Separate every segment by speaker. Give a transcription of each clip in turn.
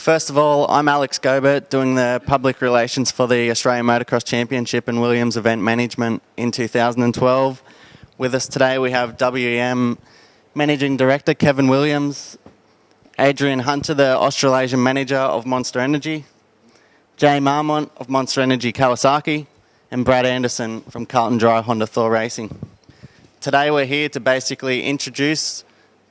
Speaker 1: First of all, I'm Alex Gobert, doing the public relations for the Australian Motocross Championship and Williams Event Management in 2012. With us today we have WEM Managing Director Kevin Williams, Adrian Hunter, the Australasian Manager of Monster Energy, Jay Marmont of Monster Energy Kawasaki, and Brad Anderson from Carlton Dry Honda Thor Racing. Today we're here to basically introduce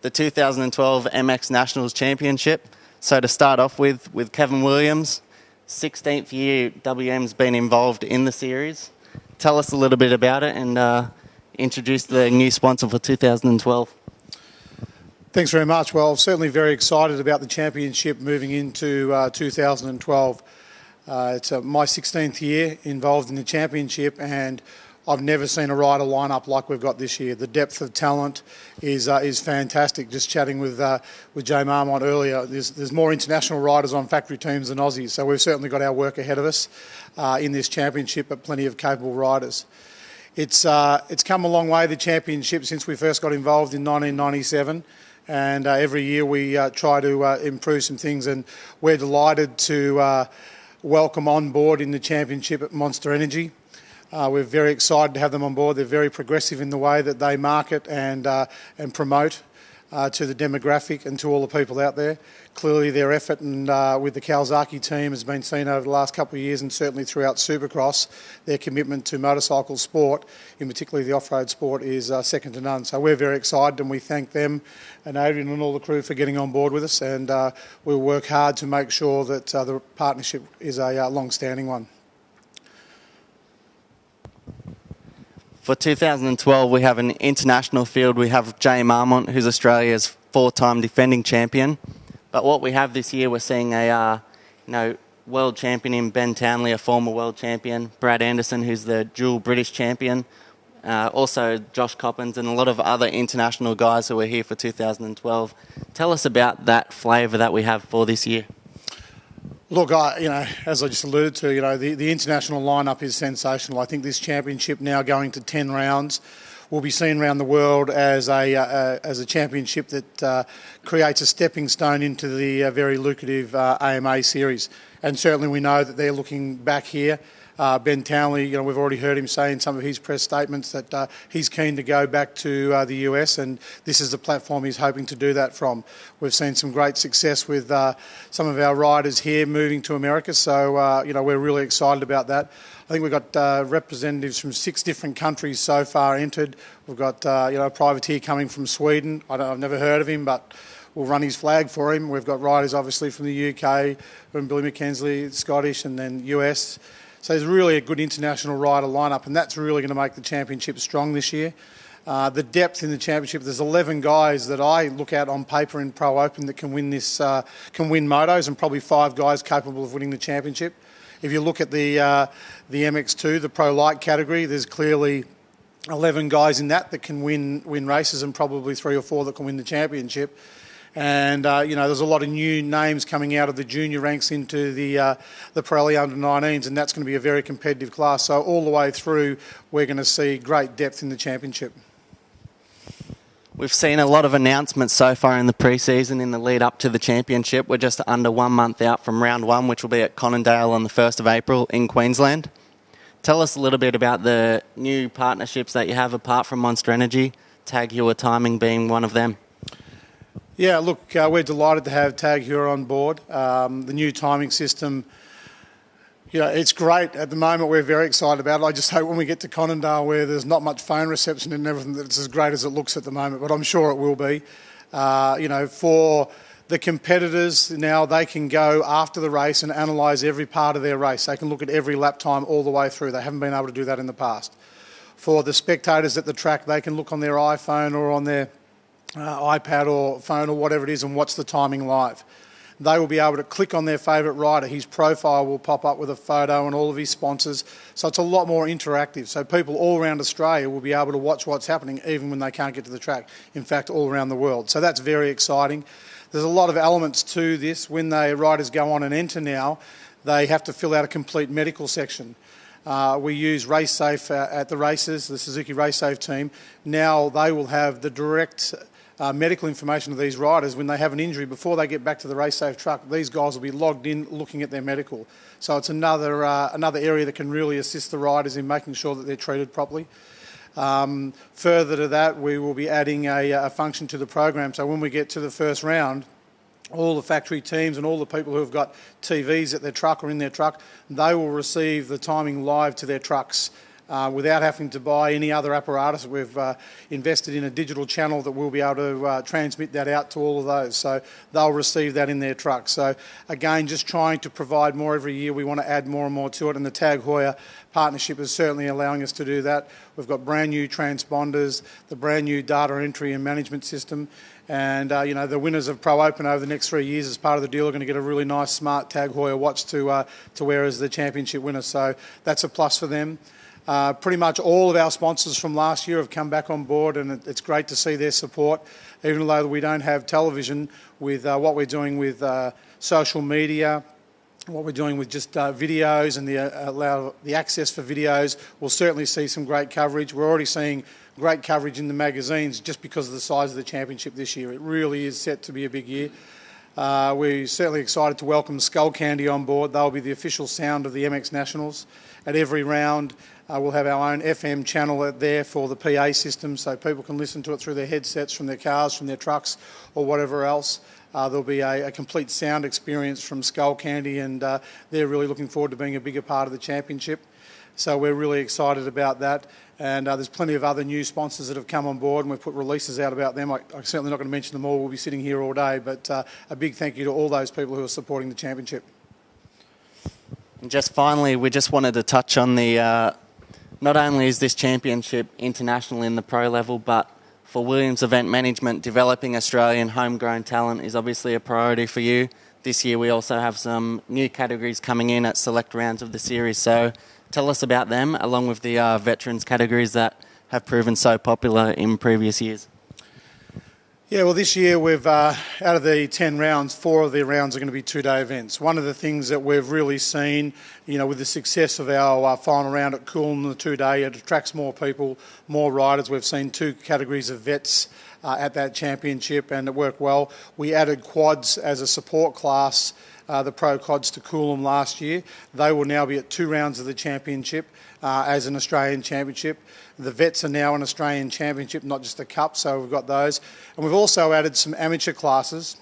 Speaker 1: the 2012 MX Nationals Championship. So to start off with Kevin Williams, 16th year WM's been involved in the series. Tell us a little bit about it and introduce the new sponsor for 2012.
Speaker 2: Thanks very much. Well, certainly very excited about the championship moving into 2012. It's my 16th year involved in the championship, and I've never seen a rider line up like we've got this year. The depth of talent is fantastic. Just chatting with Jay Marmont earlier, there's more international riders on factory teams than Aussies, so we've certainly got our work ahead of us in this championship, but plenty of capable riders. It's come a long way, the championship, since we first got involved in 1997. And every year we try to improve some things, and we're delighted to welcome on board in the championship at Monster Energy. We're very excited to have them on board. They're very progressive in the way that they market and promote to the demographic and to all the people out there. Clearly their effort and with the Kawasaki team has been seen over the last couple of years, and certainly throughout Supercross. Their commitment to motorcycle sport, in particular the off-road sport, is second to none. So we're very excited, and we thank them and Adrian and all the crew for getting on board with us, and we'll work hard to make sure that the partnership is a long-standing one.
Speaker 1: For 2012, we have an international field. We have Jay Marmont, who's Australia's four-time defending champion. But what we have this year, we're seeing a world champion in Ben Townley, a former world champion, Brad Anderson, who's the dual British champion, also Josh Coppins, and a lot of other international guys who are here for 2012. Tell us about that flavour that we have for this year.
Speaker 2: Look, as I just alluded to, the international lineup is sensational. I think this championship, now going to 10 rounds, will be seen around the world as a championship that creates a stepping stone into the very lucrative AMA series. And certainly we know that they're looking back here. Ben Townley, we've already heard him say in some of his press statements that he's keen to go back to the US, and this is the platform he's hoping to do that from. We've seen some great success with some of our riders here moving to America, so we're really excited about that. I think we've got representatives from 6 different countries so far entered. We've got a privateer coming from Sweden. I've never heard of him, but we'll run his flag for him. We've got riders obviously from the UK, from Billy McKenzie, Scottish, and then US. So there's really a good international rider lineup, and that's really going to make the championship strong this year. The depth in the championship, there's 11 guys that I look at on paper in Pro Open that can win motos, and probably 5 guys capable of winning the championship. If you look at the MX2, the Pro Light category, there's clearly 11 guys in that can win races, and probably 3 or 4 that can win the championship. And there's a lot of new names coming out of the junior ranks into the Pirelli under-19s, and that's going to be a very competitive class. So all the way through, we're going to see great depth in the championship.
Speaker 1: We've seen a lot of announcements so far in the pre-season in the lead up to the championship. We're just under 1 month out from round 1, which will be at Conondale on the 1st of April in Queensland. Tell us a little bit about the new partnerships that you have apart from Monster Energy, Tag Heuer Timing being one of them.
Speaker 2: Yeah, look, we're delighted to have Tag Heuer on board. The new timing system, it's great. At the moment, we're very excited about it. I just hope when we get to Conondale, where there's not much phone reception and everything, that it's as great as it looks at the moment, but I'm sure it will be. For the competitors now, they can go after the race and analyse every part of their race. They can look at every lap time all the way through. They haven't been able to do that in the past. For the spectators at the track, they can look on their iPhone or on their iPad or phone or whatever it is and watch the timing live. They will be able to click on their favourite rider. His profile will pop up with a photo and all of his sponsors. So it's a lot more interactive. So people all around Australia will be able to watch what's happening even when they can't get to the track. In fact, all around the world. So that's very exciting. There's a lot of elements to this. When the riders go on and enter now, they have to fill out a complete medical section. We use RaceSafe at the races, the Suzuki RaceSafe team. Now they will have the direct medical information of these riders when they have an injury before they get back to the race safe truck. These guys will be logged in looking at their medical. So it's another area that can really assist the riders in making sure that they're treated properly. Further to that, we will be adding a function to the program. So when we get to the first round, all the factory teams and all the people who have got TVs at their truck or in their truck, they will receive the timing live to their trucks without having to buy any other apparatus. We've invested in a digital channel that will be able to transmit that out to all of those. So they'll receive that in their trucks. So again, just trying to provide more every year. We want to add more and more to it, and the Tag Heuer partnership is certainly allowing us to do that. We've got brand new transponders, the brand new data entry and management system, and the winners of Pro Open over the next 3 years as part of the deal are going to get a really nice smart Tag Heuer watch to wear as the championship winner. So that's a plus for them. Pretty much all of our sponsors from last year have come back on board, and it's great to see their support, even though we don't have television. With what we're doing with social media, what we're doing with just videos and the access for videos, we'll certainly see some great coverage. We're already seeing great coverage in the magazines just because of the size of the championship this year. It really is set to be a big year. We're certainly excited to welcome Skull Candy on board. They'll be the official sound of the MX Nationals. At every round, we'll have our own FM channel there for the PA system, so people can listen to it through their headsets, from their cars, from their trucks, or whatever else. There'll be a complete sound experience from Skull Candy, and they're really looking forward to being a bigger part of the championship. So we're really excited about that. And there's plenty of other new sponsors that have come on board, and we've put releases out about them. I'm certainly not going to mention them all. We'll be sitting here all day, but a big thank you to all those people who are supporting the championship.
Speaker 1: And just finally, we just wanted to touch on the, not only is this championship international in the pro level, but for Williams Event Management, developing Australian homegrown talent is obviously a priority for you. This year we also have some new categories coming in at select rounds of the series, so tell us about them, along with the veterans categories that have proven so popular in previous years.
Speaker 2: Yeah, well, this year we've, out of the 10 rounds, 4 of the rounds are going to be two-day events. One of the things that we've really seen, with the success of our final round at Coolum, the two-day, it attracts more people, more riders. We've seen 2 categories of vets at that championship, and it worked well. We added quads as a support class, the Pro Quads, to Coolum last year. They will now be at 2 rounds of the championship as an Australian championship. The vets are now an Australian championship, not just a cup, so we've got those. And we've also added some amateur classes.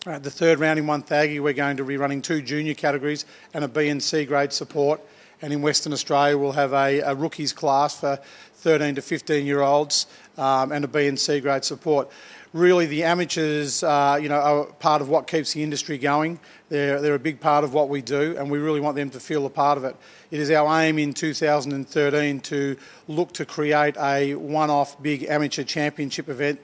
Speaker 2: The third round in Wonthaggi, we're going to be running 2 junior categories and a B and C grade support. And in Western Australia, we'll have a rookies class for 13 to 15-year-olds and a B and C grade support. Really, the amateurs, are part of what keeps the industry going. They're a big part of what we do, and we really want them to feel a part of it. It is our aim in 2013 to look to create a one-off big amateur championship event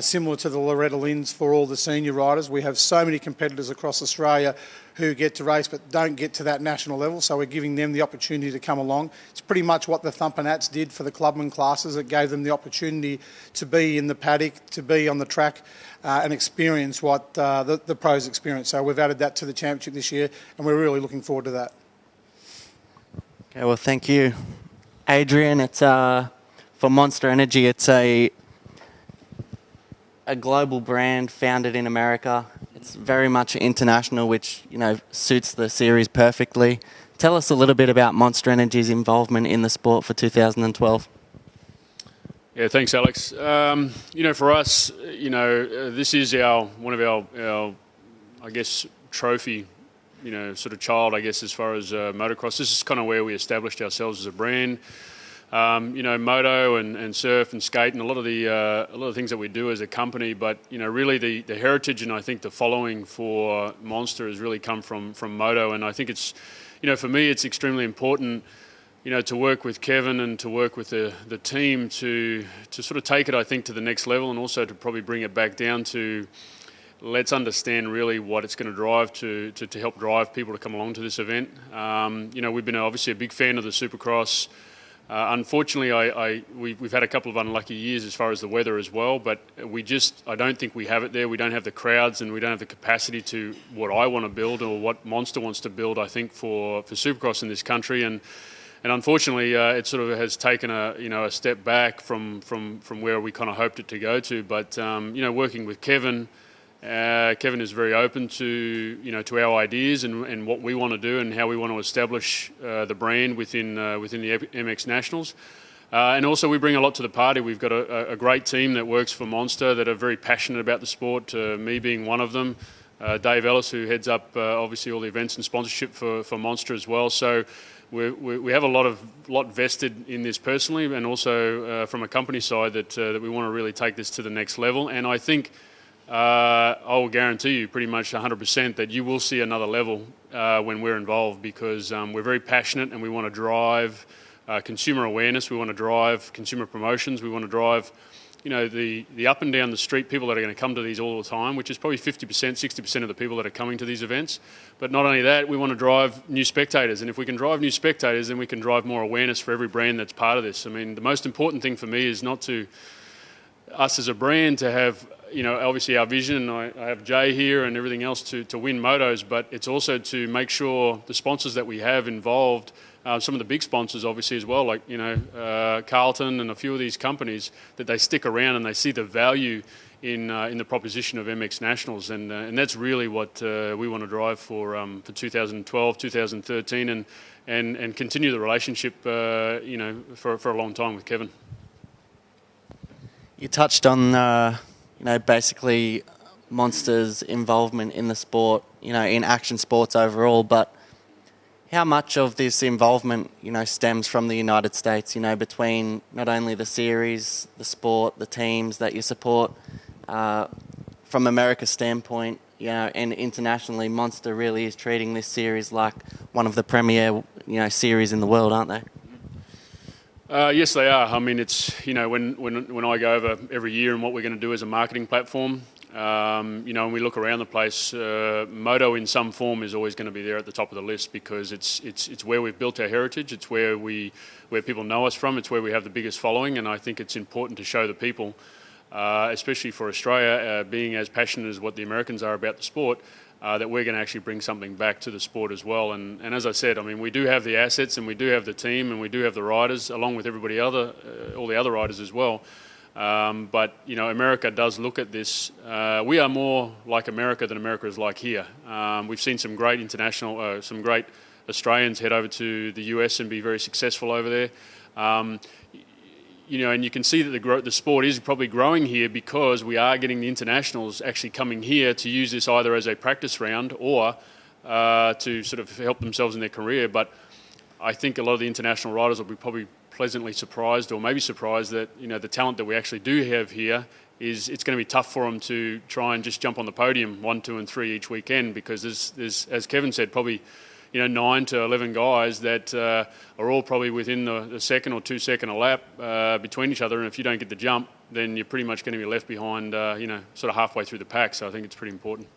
Speaker 2: similar to the Loretta Lynn's for all the senior riders. We have so many competitors across Australia who get to race but don't get to that national level, so we're giving them the opportunity to come along. It's pretty much what the Thumper-Nats did for the clubman classes. It gave them the opportunity to be in the paddock, to be on the track and experience what the pros experience. So we've added that to the championship this year, and we're really looking forward to that.
Speaker 1: Okay, well, thank you, Adrian. It's for Monster Energy. It's a global brand founded in America. It's very much international, which suits the series perfectly. Tell us a little bit about Monster Energy's involvement in the sport for 2012.
Speaker 3: Yeah, thanks, Alex. For us, this is one of our I guess, trophy, sort of child, I guess, as far as motocross. This is kind of where we established ourselves as a brand. Moto and surf and skate and a lot of the things that we do as a company, but really the heritage and I think the following for Monster has really come from Moto, and I think it's for me it's extremely important to work with Kevin and to work with the team to sort of take it, I think, to the next level, and also to probably bring it back down to let's understand really what it's going to drive to help drive people to come along to this event. We've been obviously a big fan of the Supercross. Unfortunately, we've had a couple of unlucky years as far as the weather as well, but I don't think we have it there. We don't have the crowds and we don't have the capacity to what I want to build or what Monster wants to build, I think, for Supercross in this country. And unfortunately, it sort of has taken a step back from where we kind of hoped it to go to. But working with Kevin. Kevin is very open to our ideas and what we want to do and how we want to establish the brand within the MX Nationals. And also we bring a lot to the party. We've got a great team that works for Monster that are very passionate about the sport, me being one of them. Dave Ellis, who heads up obviously all the events and sponsorship for Monster as well. So we have a lot vested in this personally, and also from a company side that we want to really take this to the next level. And I think I will guarantee you pretty much 100% that you will see another level when we're involved, because we're very passionate and we want to drive consumer awareness, we want to drive consumer promotions, we want to drive the up and down the street people that are going to come to these all the time, which is probably 50%, 60% of the people that are coming to these events. But not only that, we want to drive new spectators, and if we can drive new spectators, then we can drive more awareness for every brand that's part of this. I mean, the most important thing for me is not to us as a brand to have obviously our vision, and I have Jay here and everything else to win motos, but it's also to make sure the sponsors that we have involved, some of the big sponsors obviously as well, like Carlton and a few of these companies, that they stick around and they see the value in the proposition of MX Nationals, and that's really what we want to drive for 2012, 2013, and continue the relationship for a long time with Kevin.
Speaker 1: You touched on basically Monster's involvement in the sport, in action sports overall, but how much of this involvement, stems from the United States, between not only the series, the sport, the teams that you support, from America's standpoint, and internationally, Monster really is treating this series like one of the premier, series in the world, aren't they?
Speaker 3: Yes, they are. I mean, it's when I go over every year and what we're going to do as a marketing platform, and we look around the place, moto in some form is always going to be there at the top of the list, because it's where we've built our heritage, it's where people know us from, it's where we have the biggest following, and I think it's important to show the people, especially for Australia, being as passionate as what the Americans are about the sport, that we're going to actually bring something back to the sport as well. And as I said, I mean, we do have the assets and we do have the team and we do have the riders, along with all the other riders as well. But America does look at this. We are more like America than America is like here. We've seen some great some great Australians head over to the US and be very successful over there. And you can see that the sport is probably growing here, because we are getting the internationals actually coming here to use this either as a practice round or to sort of help themselves in their career. But I think a lot of the international riders will be probably pleasantly surprised, or maybe surprised, that the talent that we actually do have here it's going to be tough for them to try and just jump on the podium 1, 2 and 3 each weekend, because there's, as Kevin said, probably 9 to 11 guys that are all probably within the second or 2 second a lap between each other, and if you don't get the jump, then you're pretty much going to be left behind, sort of halfway through the pack. So I think it's pretty important.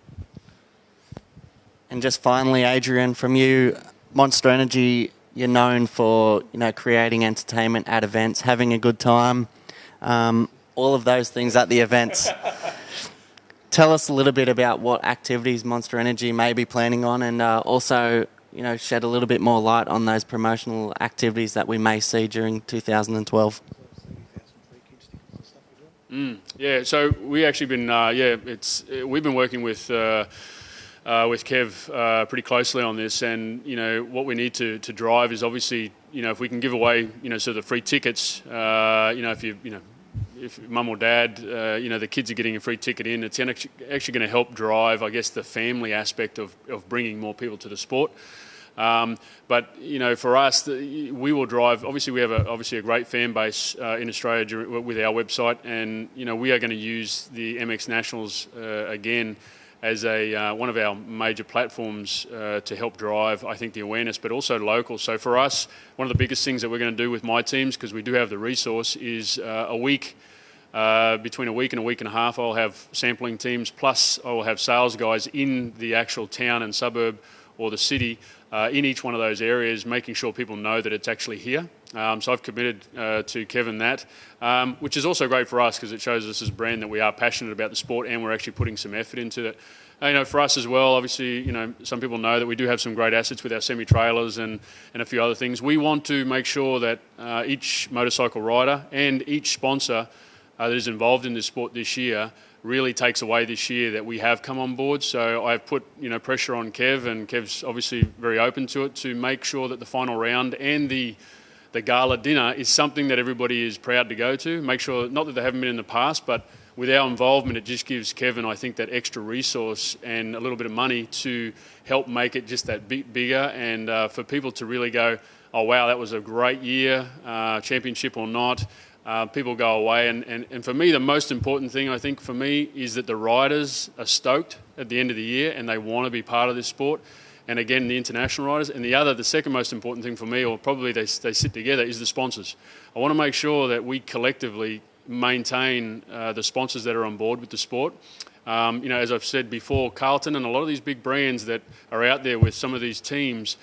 Speaker 1: And just finally, Adrian, from you, Monster Energy, you're known for creating entertainment at events, having a good time, all of those things at the events. Tell us a little bit about what activities Monster Energy may be planning on, and also shed a little bit more light on those promotional activities that we may see during 2012.
Speaker 3: Yeah, so we actually been we've been working with Kev pretty closely on this, and what we need to drive is obviously if we can give away sort of free tickets, if mum or dad, the kids are getting a free ticket in, it's actually going to help drive, I guess, the family aspect of bringing more people to the sport. But for us, we will drive. Obviously, we have a great fan base in Australia with our website, and we are going to use the MX Nationals again as one of our major platforms to help drive, I think, the awareness, but also local. So for us, one of the biggest things that we're going to do with my teams, because we do have the resource, is a week. Between a week and a half, I'll have sampling teams, plus I'll have sales guys in the actual town and suburb or the city in each one of those areas, making sure people know that it's actually here. So I've committed to Kevin that, which is also great for us because it shows us as a brand that we are passionate about the sport and we're actually putting some effort into it. For us as well, obviously, some people know that we do have some great assets with our semi-trailers and a few other things. We want to make sure that each motorcycle rider and each sponsor that is involved in this sport this year really takes away this year that we have come on board. So I've put pressure on Kev, and Kev's obviously very open to it, to make sure that the final round and the gala dinner is something that everybody is proud to go to. Make sure, not that they haven't been in the past, but with our involvement, it just gives Kevin, I think, that extra resource and a little bit of money to help make it just that bit bigger, and for people to really go, oh wow, that was a great year, championship or not. People go away, and for me, the most important thing, I think, for me, is that the riders are stoked at the end of the year and they want to be part of this sport. And again, the international riders. And the second most important thing for me, or probably they sit together, is the sponsors. I want to make sure that we collectively maintain the sponsors that are on board with the sport. As I've said before, Carlton and a lot of these big brands that are out there with some of these teams,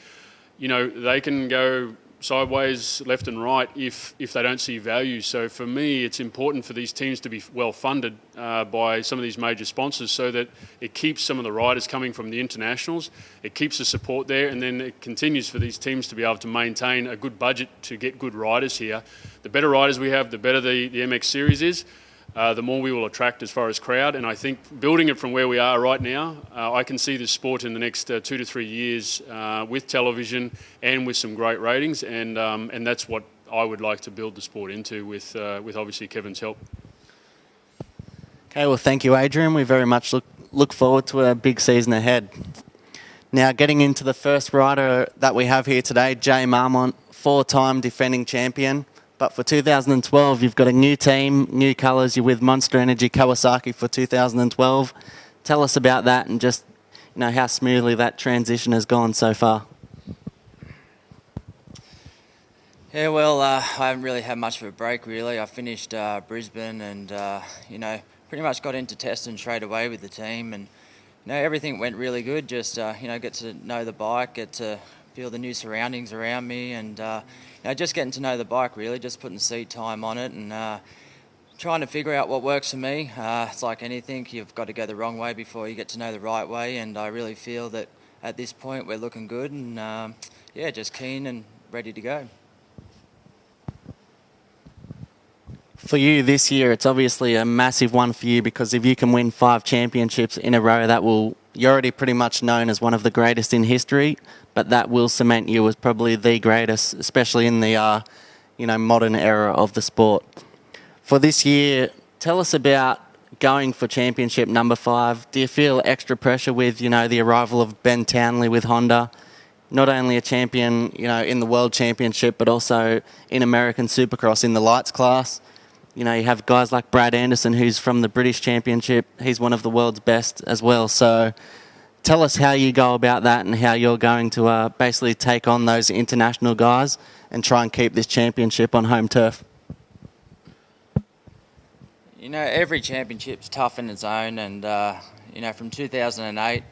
Speaker 3: they can go sideways left and right if they don't see value. So for me, it's important for these teams to be well funded by some of these major sponsors, so that it keeps some of the riders coming from the internationals, it keeps the support there, and then it continues for these teams to be able to maintain a good budget to get good riders here. The better riders we have, the better the MX series is, the more we will attract as far as crowd. And I think building it from where we are right now, I can see this sport in the next 2 to 3 years with television and with some great ratings, and that's what I would like to build the sport into with obviously Kevin's help.
Speaker 1: Okay, well, thank you, Adrian. We very much look forward to a big season ahead. Now, getting into the first rider that we have here today, Jay Marmont, 4-time defending champion. But for 2012, you've got a new team, new colours. You're with Monster Energy Kawasaki for 2012. Tell us about that and just how smoothly that transition has gone so far.
Speaker 4: Yeah, well, I haven't really had much of a break, really. I finished Brisbane and, pretty much got into testing straight away with the team. And, everything went really good. Just, get to know the bike, get to feel the new surroundings around me, and just getting to know the bike, really, just putting seat time on it and trying to figure out what works for me. It's like anything, you've got to go the wrong way before you get to know the right way, and I really feel that at this point we're looking good, and just keen and ready to go.
Speaker 1: For you this year, it's obviously a massive one for you, because if you can win 5 championships in a row, you're already pretty much known as one of the greatest in history, but that will cement you as probably the greatest, especially in the modern era of the sport. For this year, tell us about going for championship number 5. Do you feel extra pressure with the arrival of Ben Townley with Honda? Not only a champion in the World Championship, but also in American Supercross in the lights class. You have guys like Brad Anderson, who's from the British Championship. He's one of the world's best as well. So tell us how you go about that and how you're going to basically take on those international guys and try and keep this championship on home turf.
Speaker 4: Every championship's tough in its own, and, from 2008,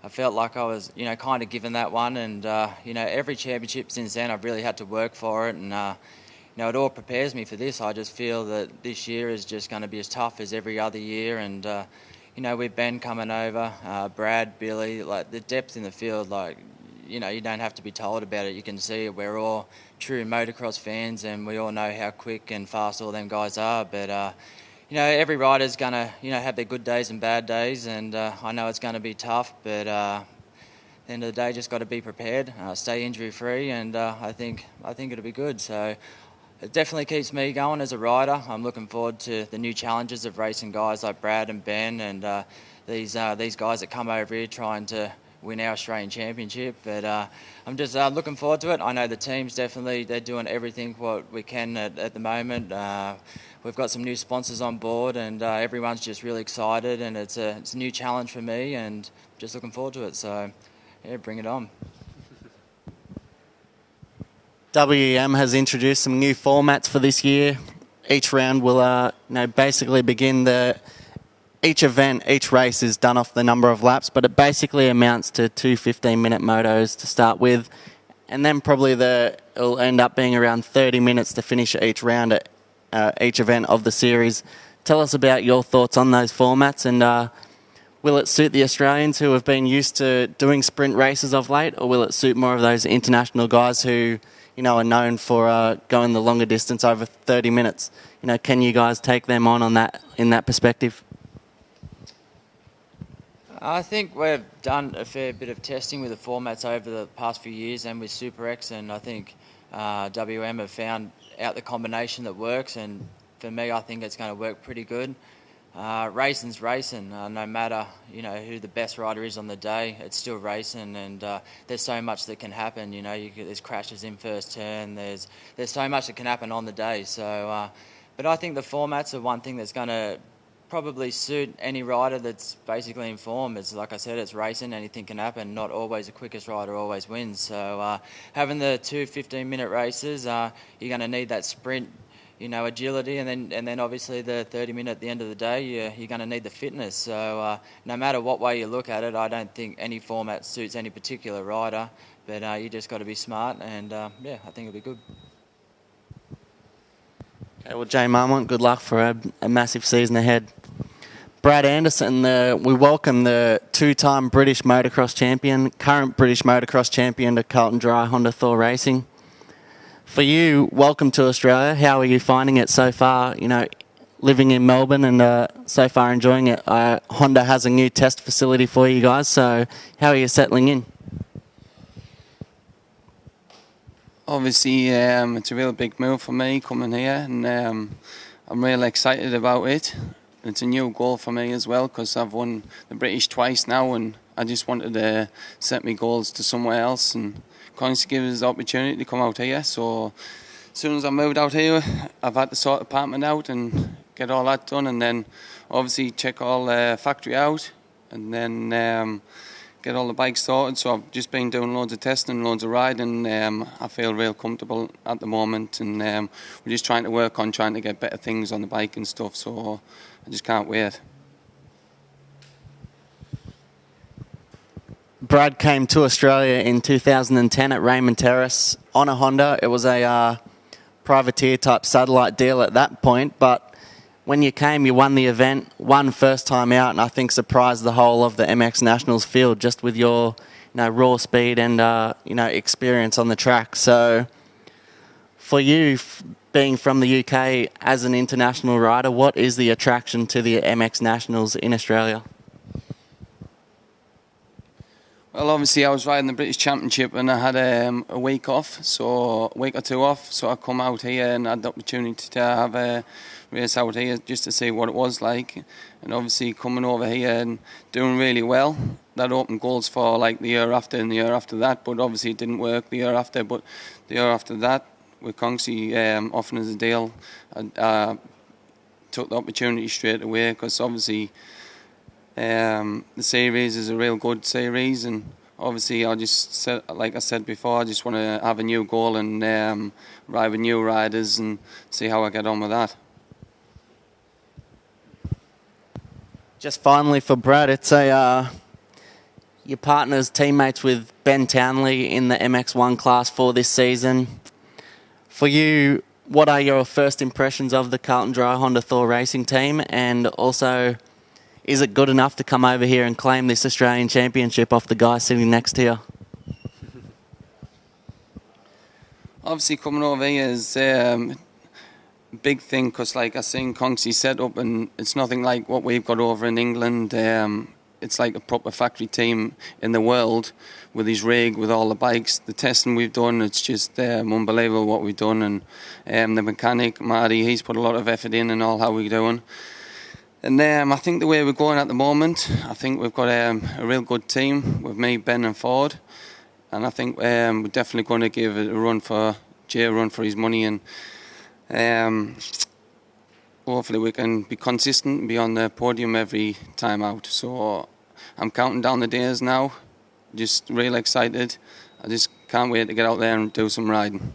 Speaker 4: I felt like I was, kind of given that one, and, every championship since then I've really had to work for it, and, it all prepares me for this. I just feel that this year is just going to be as tough as every other year, and, with Ben coming over, Brad, Billy, like the depth in the field, like, you don't have to be told about it. You can see it. We're all true motocross fans, and we all know how quick and fast all them guys are, but, every rider's going to, have their good days and bad days, and I know it's going to be tough, but at the end of the day, just got to be prepared, stay injury-free, and I think it'll be good. So it definitely keeps me going as a rider. I'm looking forward to the new challenges of racing guys like Brad and Ben, and these guys that come over here trying to win our Australian Championship. But I'm just looking forward to it. I know the team's they're doing everything what we can at the moment. We've got some new sponsors on board, and everyone's just really excited, and it's a new challenge for me, and just looking forward to it. So, yeah, bring it on.
Speaker 1: WEM has introduced some new formats for this year. Each round will basically begin the each event, each race is done off the number of laps, but it basically amounts to 2 15-minute motos to start with, and then probably it'll end up being around 30 minutes to finish each round at each event of the series. Tell us about your thoughts on those formats, and will it suit the Australians who have been used to doing sprint races of late, or will it suit more of those international guys who, are known for going the longer distance over 30 minutes? Can you guys take them on that in that perspective?
Speaker 4: I think we've done a fair bit of testing with the formats over the past few years and with Super X, and I think WM have found out the combination that works, and for me I think it's going to work pretty good. Racing's racing, no matter who the best rider is on the day, it's still racing, and there's so much that can happen. There's crashes in first turn, there's so much that can happen on the day. So, but I think the formats are one thing that's going to probably suit any rider that's basically informed. It's like I said, it's racing, anything can happen. Not always the quickest rider always wins. So having the 2 15-minute races, you're going to need that sprint, agility, and then obviously the 30-minute at the end of the day, you're going to need the fitness. So no matter what way you look at it, I don't think any format suits any particular rider, but you just got to be smart, and I think it'll be good.
Speaker 1: Okay, well, Jay Marmont, good luck for a massive season ahead. Brad Anderson, we welcome the 2-time British motocross champion, current British motocross champion to Carlton Dry Honda Thor Racing. For you, welcome to Australia. How are you finding it so far? Living in Melbourne and so far enjoying it. Honda has a new test facility for you guys, so how are you settling in?
Speaker 5: Obviously, it's a real big move for me coming here, and I'm really excited about it. It's a new goal for me as well, because I've won the British twice now, and I just wanted to set my goals to somewhere else, and Constantly give us the opportunity to come out here. So as soon as I moved out here, I've had to sort the apartment out and get all that done, and then obviously check all the factory out, and then get all the bikes sorted. So I've just been doing loads of testing, loads of riding. I feel real comfortable at the moment, and we're just trying to work on trying to get better things on the bike and stuff. So I just can't wait.
Speaker 1: Brad came to Australia in 2010 at Raymond Terrace on a Honda. It was a privateer type satellite deal at that point, but when you came, you won the event, won first time out, and I think surprised the whole of the MX Nationals field just with your raw speed and experience on the track. So for you, being from the UK as an international rider, what is the attraction to the MX Nationals in Australia?
Speaker 5: Well, obviously I was riding the British Championship and I had a week off, so a week or two off, so I come out here and had the opportunity to have a race out here just to see what it was like. And obviously coming over here and doing really well, that opened goals for like the year after and the year after that, but obviously it didn't work the year after. But the year after that, with Conksy offering us a deal, I took the opportunity straight away, because obviously the series is a real good series, and obviously I just said, like I said before, I just want to have a new goal and ride with new riders and see how I get on with that.
Speaker 1: Just finally for Brad, it's your partner's teammates with Ben Townley in the MX1 class for this season. For you, what are your first impressions of the Carlton Dry Honda Thor Racing team, and also, is it good enough to come over here and claim this Australian Championship off the guy sitting next to you?
Speaker 5: Obviously coming over here is a big thing, because like I seen Conksy set up, and it's nothing like what we've got over in England. It's like a proper factory team in the world with his rig, with all the bikes. The testing we've done, it's just unbelievable what we've done. And the mechanic, Marty, he's put a lot of effort in and all how we're doing. And I think the way we're going at the moment, I think we've got a real good team with me, Ben and Ford. And I think we're definitely going to give it a run for Jay, a run for his money. And hopefully we can be consistent and be on the podium every time out. So I'm counting down the days now, just really excited. I just can't wait to get out there and do some riding.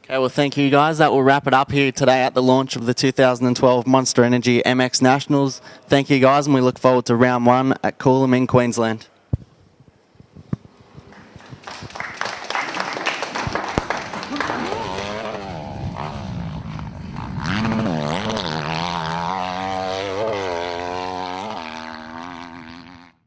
Speaker 1: Okay, well, thank you guys. That will wrap it up here today at the launch of the 2012 Monster Energy MX Nationals. Thank you guys, and we look forward to round 1 at Coolum in Queensland.